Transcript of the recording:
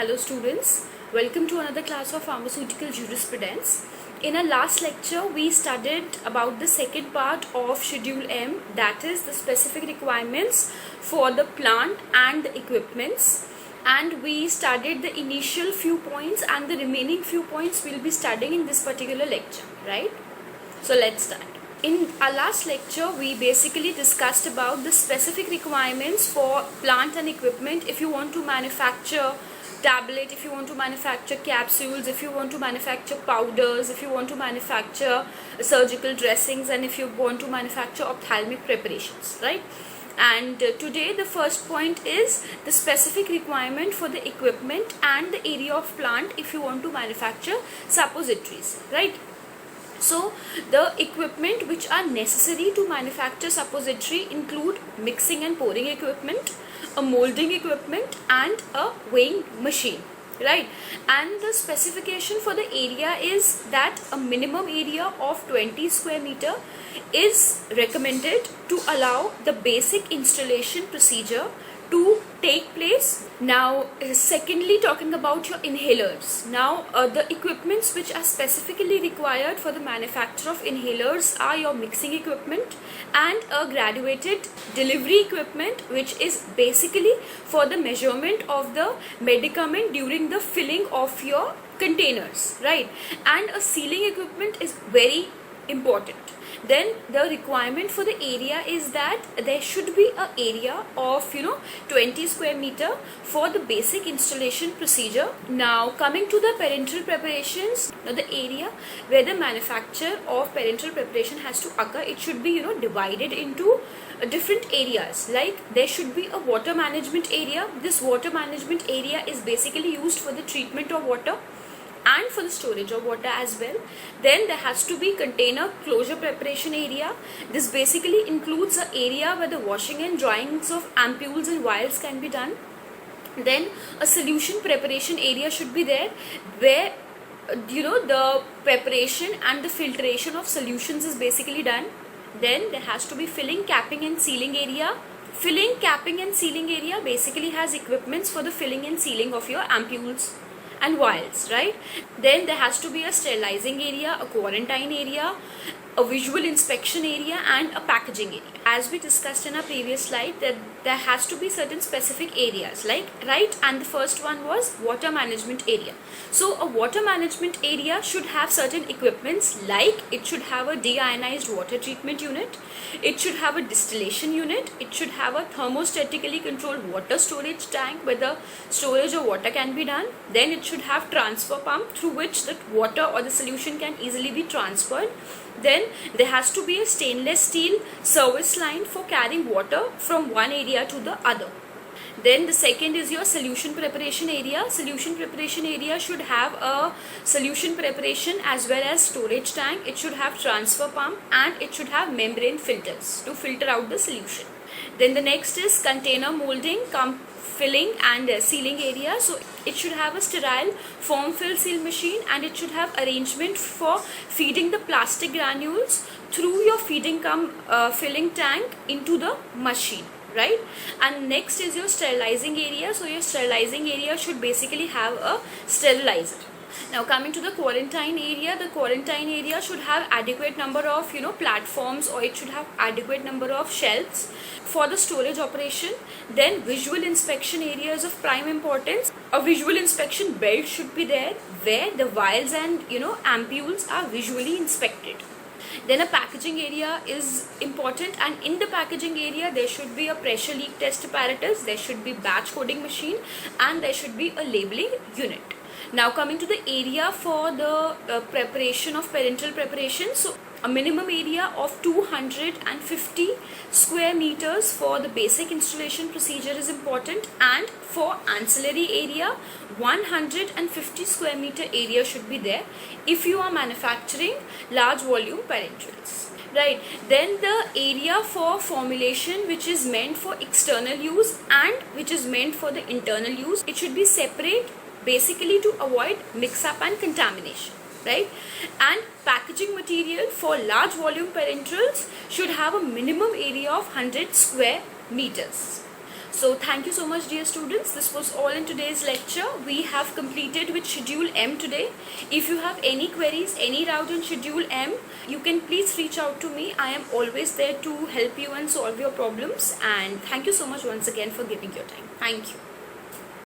Hello students, welcome to another class of pharmaceutical jurisprudence. In our last lecture, we studied about the second part of Schedule M, that is the specific requirements for the plant and the equipments. And we studied the initial few points and the remaining few points we'll be studying in this particular lecture, right? So let's start. In our last lecture, we basically discussed about the specific requirements for plant and equipment if you want to manufacture tablet, if you want to manufacture capsules, if you want to manufacture powders, if you want to manufacture surgical dressings, and if you want to manufacture ophthalmic preparations, right? And today the first point is the specific requirement for the equipment and the area of plant if you want to manufacture suppositories, right? So the equipment which are necessary to manufacture suppository include mixing and pouring equipment, a molding equipment, and a weighing machine, right? And the specification for the area is that a minimum area of 20 square meter is recommended to allow the basic installation procedure to take place. Now secondly, talking about your inhalers. Now the equipments which are specifically required for the manufacture of inhalers are your mixing equipment and a graduated delivery equipment, which is basically for the measurement of the medicament during the filling of your containers, right? And a sealing equipment is very important. Then the requirement for the area is that there should be an area of 20 square meter for the basic installation procedure. Now coming to the parenteral preparations, now the area where the manufacture of parenteral preparation has to occur, it should be divided into different areas. Like there should be a water management area. This water management area is basically used for the treatment of water and for the storage of water as well. Then there has to be container closure preparation area. This basically includes an area where the washing and dryings of ampules and vials can be done. Then a solution preparation area should be there, where the preparation and the filtration of solutions is basically done. Then there has to be filling, capping and sealing area. Filling, capping and sealing area basically has equipments for the filling and sealing of your ampules and vials, right? Then there has to be a sterilizing area, a quarantine area, a visual inspection area, and a packaging area. As we discussed in our previous slide, that there has to be certain specific areas, like, right? And the first one was water management area. So a water management area should have certain equipments, like it should have a deionized water treatment unit, it should have a distillation unit, it should have a thermostatically controlled water storage tank where the storage of water can be done. Then it should have transfer pump through which the water or the solution can easily be transferred. Then there has to be a stainless steel service line for carrying water from one area to the other. Then the second is your solution preparation area. Solution preparation area should have a solution preparation as well as storage tank. It should have transfer pump and it should have membrane filters to filter out the solution. Then the next is container molding, filling and sealing area. So it should have a sterile form fill seal machine, and it should have arrangement for feeding the plastic granules through your feeding filling tank into the machine, right? And next is your sterilizing area. So your sterilizing area should basically have a sterilizer. Now coming to the quarantine area, the quarantine area should have adequate number of platforms, or it should have adequate number of shelves for the storage operation. Then visual inspection area is of prime importance. A visual inspection belt should be there where the vials and ampules are visually inspected. Then a packaging area is important, and in the packaging area there should be a pressure leak test apparatus, there should be batch coding machine, and there should be a labeling unit. Now coming to the area for the preparation of parenteral preparation. So a minimum area of 250 square meters for the basic installation procedure is important, and for ancillary area 150 square meter area should be there if you are manufacturing large volume parenterals, right? Then the area for formulation, which is meant for external use and which is meant for the internal use, it should be separate, basically to avoid mix up and contamination, right? And packaging material for large volume parenterals should have a minimum area of 100 square meters. So thank you so much, dear students. This was all in today's lecture. We have completed with Schedule M today. If you have any queries, any doubt in Schedule M, you can please reach out to me. I am always there to help you and solve your problems. And thank you so much once again for giving your time. Thank you.